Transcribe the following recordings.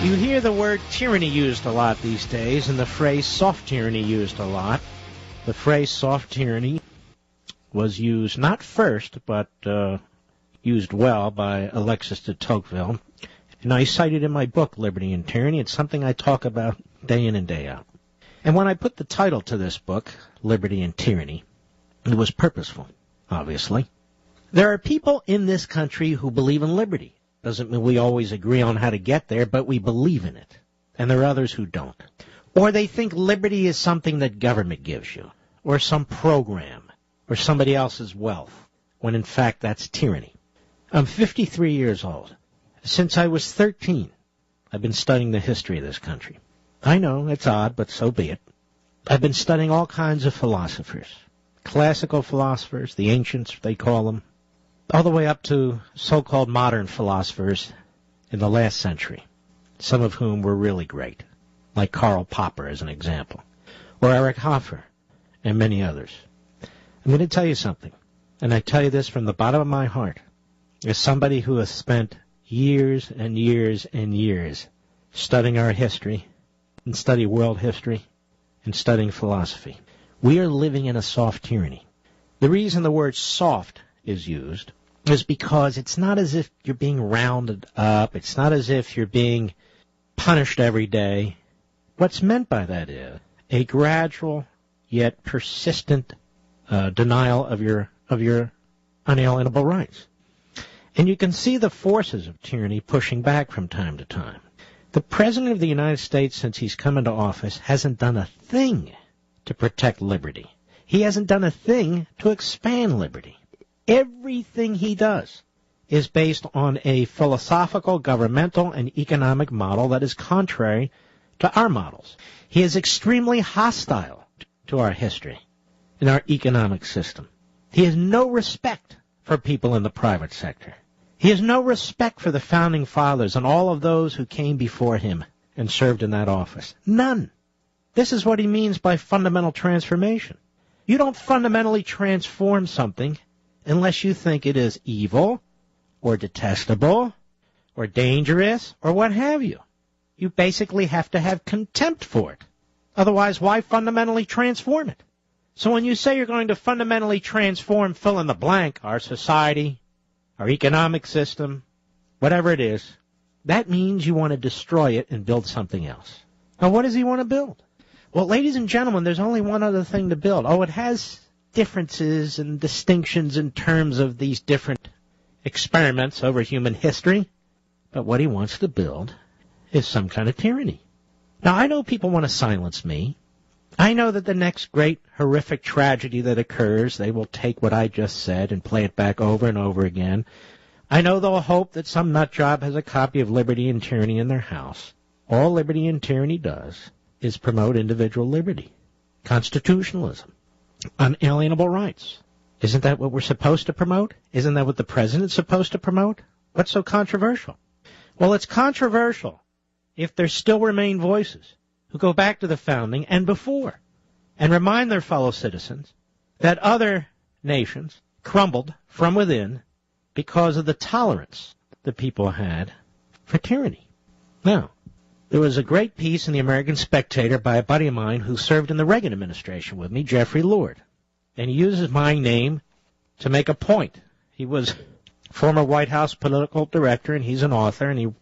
You hear the word tyranny used a lot these days, and the phrase soft tyranny used a lot. The phrase soft tyranny was used not first, but used well by Alexis de Tocqueville. And I cite it in my book, Liberty and Tyranny. It's something I talk about day in and day out. And when I put the title to this book, Liberty and Tyranny, it was purposeful, obviously. There are people in this country who believe in liberty. Doesn't mean we always agree on how to get there, but we believe in it. And there are others who don't. Or they think liberty is something that government gives you, or some program, or somebody else's wealth, when in fact that's tyranny. I'm 53 years old. Since I was 13, I've been studying the history of this country. I know, it's odd, but so be it. I've been studying all kinds of philosophers. Classical philosophers, the ancients, they call them, all the way up to so-called modern philosophers in the last century, some of whom were really great, like Karl Popper as an example, or Erich Hoffer, and many others. I'm going to tell you something, and I tell you this from the bottom of my heart, as somebody who has spent years and years and years studying our history, and study world history, and studying philosophy. We are living in a soft tyranny. The reason the word soft is used is because it's not as if you're being rounded up. It's not as if you're being punished every day. What's meant by that is a gradual yet persistent denial of your unalienable rights. And you can see the forces of tyranny pushing back from time to time. The President of the United States, since he's come into office, hasn't done a thing to protect liberty. He hasn't done a thing to expand liberty. Everything he does is based on a philosophical, governmental, and economic model that is contrary to our models. He is extremely hostile to our history and our economic system. He has no respect for people in the private sector. He has no respect for the Founding Fathers and all of those who came before him and served in that office. None. This is what he means by fundamental transformation. You don't fundamentally transform something unless you think it is evil or detestable or dangerous or what have you. You basically have to have contempt for it. Otherwise, why fundamentally transform it? So when you say you're going to fundamentally transform, fill in the blank, our society, our economic system, whatever it is, that means you want to destroy it and build something else. Now, what does he want to build? Well, ladies and gentlemen, there's only one other thing to build. Oh, it has differences and distinctions in terms of these different experiments over human history. But what he wants to build is some kind of tyranny. Now, I know people want to silence me. I know that the next great horrific tragedy that occurs, they will take what I just said and play it back over and over again. I know they'll hope that some nutjob has a copy of Liberty and Tyranny in their house. All Liberty and Tyranny does is promote individual liberty, constitutionalism, unalienable rights. Isn't that what we're supposed to promote? Isn't that what the president's supposed to promote? What's so controversial? Well, it's controversial if there still remain voices who go back to the founding and before and remind their fellow citizens that other nations crumbled from within because of the tolerance the people had for tyranny. Now, there was a great piece in the American Spectator by a buddy of mine who served in the Reagan administration with me, Jeffrey Lord. And he uses my name to make a point. He was former White House political director, and he's an author, and he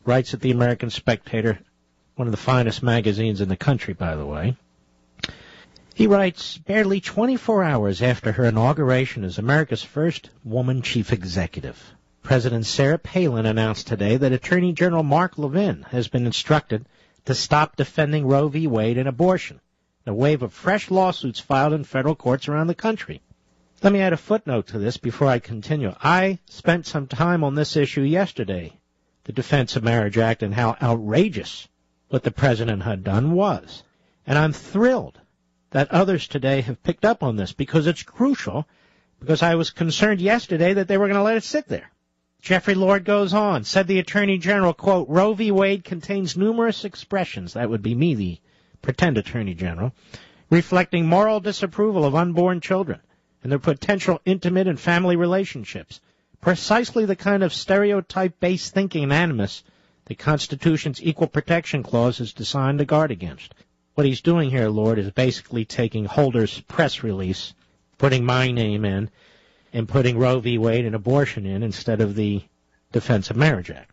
writes at the American Spectator, one of the finest magazines in the country, by the way. He writes, barely 24 hours after her inauguration as America's first woman chief executive, President Sarah Palin announced today that Attorney General Mark Levin has been instructed to stop defending Roe V Wade and abortion, in a wave of fresh lawsuits filed in federal courts around the country. Let me add a footnote to this before I continue. I spent some time on this issue yesterday, the Defense of Marriage Act, and how outrageous what the president had done was. And I'm thrilled that others today have picked up on this because it's crucial, because I was concerned yesterday that they were going to let it sit there. Jeffrey Lord goes on, said the Attorney General, quote, Roe v. Wade contains numerous expressions, that would be me, the pretend Attorney General, reflecting moral disapproval of unborn children and their potential intimate and family relationships, precisely the kind of stereotype-based thinking and animus the Constitution's Equal Protection Clause is designed to guard against. What he's doing here, Lord, is basically taking Holder's press release, putting my name in, and putting Roe v. Wade and abortion in instead of the Defense of Marriage Act.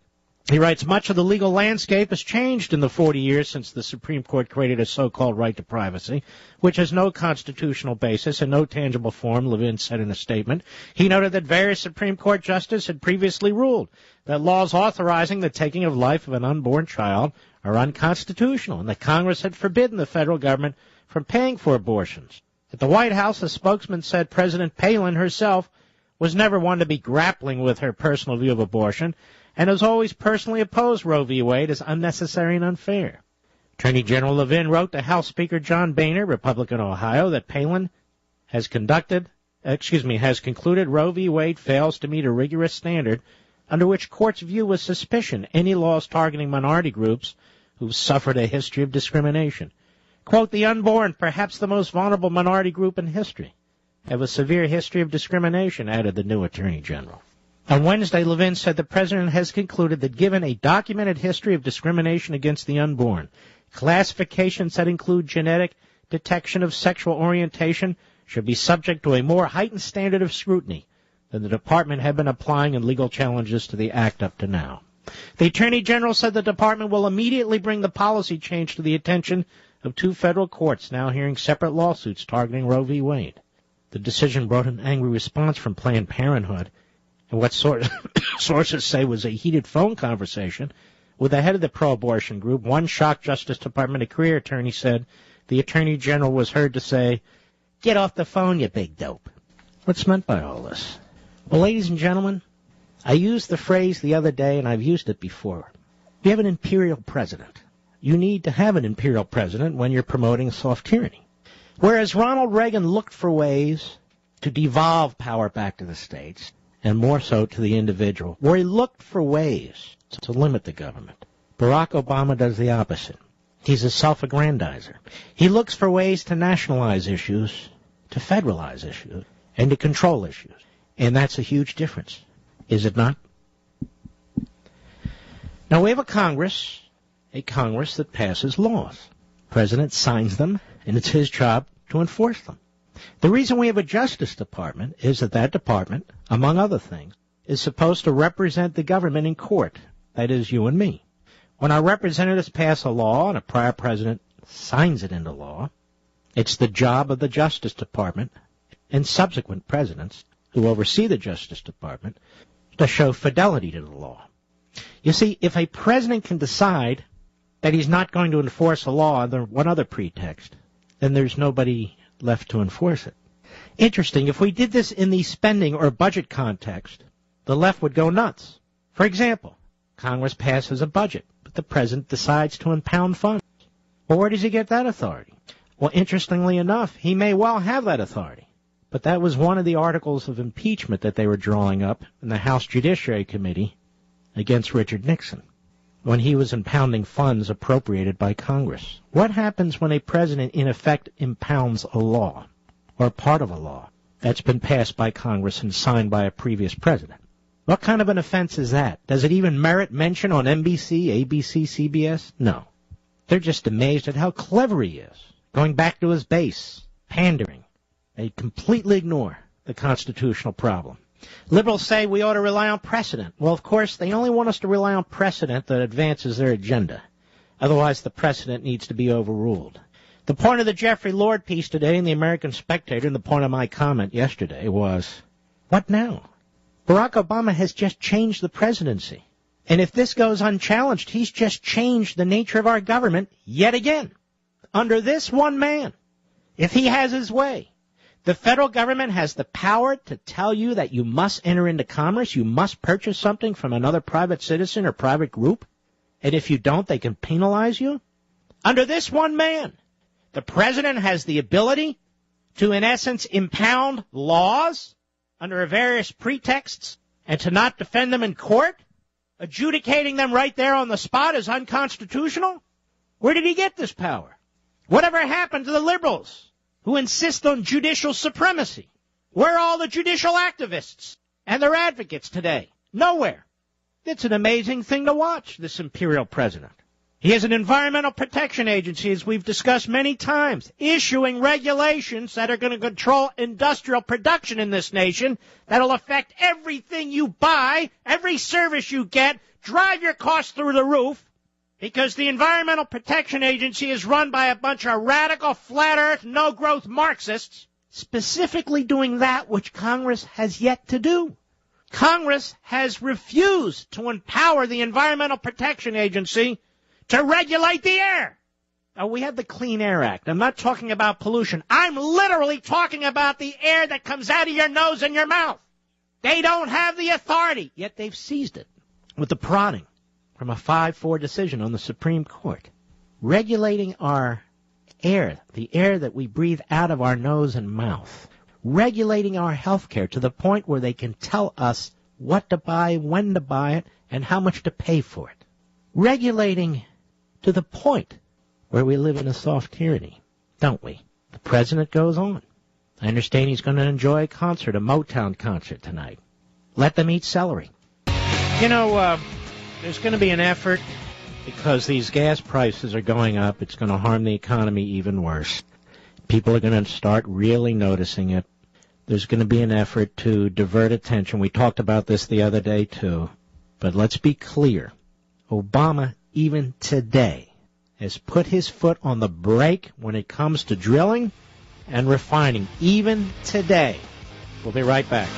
He writes, much of the legal landscape has changed in the 40 years since the Supreme Court created a so-called right to privacy, which has no constitutional basis and no tangible form, Levin said in a statement. He noted that various Supreme Court justices had previously ruled that laws authorizing the taking of life of an unborn child are unconstitutional, and that Congress had forbidden the federal government from paying for abortions. At the White House, a spokesman said President Palin herself was never one to be grappling with her personal view of abortion, and has always personally opposed Roe v. Wade as unnecessary and unfair. Attorney General Levin wrote to House Speaker John Boehner, Republican Ohio, that Palin has concluded Roe v. Wade fails to meet a rigorous standard under which courts view with suspicion any laws targeting minority groups who've suffered a history of discrimination. Quote, the unborn, perhaps the most vulnerable minority group in history, have a severe history of discrimination, added the new Attorney General. On Wednesday, Levin said the president has concluded that given a documented history of discrimination against the unborn, classifications that include genetic detection of sexual orientation should be subject to a more heightened standard of scrutiny than the department had been applying in legal challenges to the act up to now. The Attorney General said the department will immediately bring the policy change to the attention of two federal courts now hearing separate lawsuits targeting Roe v. Wade. The decision brought an angry response from Planned Parenthood, and what sources say was a heated phone conversation with the head of the pro-abortion group. One shocked Justice Department career attorney said the Attorney General was heard to say, "Get off the phone, you big dope." What's meant by all this? Well, ladies and gentlemen, I used the phrase the other day, and I've used it before. You have an imperial president. You need to have an imperial president when you're promoting soft tyranny. Whereas Ronald Reagan looked for ways to devolve power back to the states, and more so to the individual, where he looked for ways to limit the government, Barack Obama does the opposite. He's a self-aggrandizer. He looks for ways to nationalize issues, to federalize issues, and to control issues. And that's a huge difference, is it not? Now, we have a Congress that passes laws. The president signs them, and it's his job to enforce them. The reason we have a Justice Department is that that department, among other things, is supposed to represent the government in court, that is, you and me. When our representatives pass a law and a prior president signs it into law, it's the job of the Justice Department and subsequent presidents who oversee the Justice Department to show fidelity to the law. You see, if a president can decide that he's not going to enforce a law under one other pretext, then there's nobody left to enforce it. Interesting, if we did this in the spending or budget context, the left would go nuts. For example, Congress passes a budget, but the president decides to impound funds. Well, where does he get that authority? Well, interestingly enough, he may well have that authority, but that was one of the articles of impeachment that they were drawing up in the House Judiciary Committee against Richard Nixon when he was impounding funds appropriated by Congress. What happens when a president, in effect, impounds a law or part of a law that's been passed by Congress and signed by a previous president? What kind of an offense is that? Does it even merit mention on NBC, ABC, CBS? No. They're just amazed at how clever he is, going back to his base, pandering. They completely ignore the constitutional problem. Liberals say we ought to rely on precedent. Well, of course, they only want us to rely on precedent that advances their agenda. Otherwise, the precedent needs to be overruled. The point of the Jeffrey Lord piece today in the American Spectator, and the point of my comment yesterday, was, what now? Barack Obama has just changed the presidency. And if this goes unchallenged, he's just changed the nature of our government yet again. Under this one man, if he has his way, the federal government has the power to tell you that you must enter into commerce, you must purchase something from another private citizen or private group, and if you don't, they can penalize you. Under this one man, the president has the ability to, in essence, impound laws under various pretexts and to not defend them in court, adjudicating them right there on the spot as unconstitutional. Where did he get this power? Whatever happened to the liberals who insist on judicial supremacy? Where are all the judicial activists and their advocates today? Nowhere. It's an amazing thing to watch, this imperial president. He has an environmental protection agency, as we've discussed many times, issuing regulations that are going to control industrial production in this nation that'll affect everything you buy, every service you get, drive your costs through the roof, because the Environmental Protection Agency is run by a bunch of radical, flat-earth, no-growth Marxists, specifically doing that which Congress has yet to do. Congress has refused to empower the Environmental Protection Agency to regulate the air. Now, we have the Clean Air Act. I'm not talking about pollution. I'm literally talking about the air that comes out of your nose and your mouth. They don't have the authority, yet they've seized it with the prodding from a 5-4 decision on the Supreme Court. Regulating our air, the air that we breathe out of our nose and mouth. Regulating our health care to the point where they can tell us what to buy, when to buy it, and how much to pay for it. Regulating to the point where we live in a soft tyranny, don't we? The president goes on. I understand he's going to enjoy a concert, a Motown concert tonight. Let them eat celery. You know, there's going to be an effort, because these gas prices are going up, it's going to harm the economy even worse. People are going to start really noticing it. There's going to be an effort to divert attention. We talked about this the other day, too. But let's be clear. Obama, even today, has put his foot on the brake when it comes to drilling and refining, even today. We'll be right back.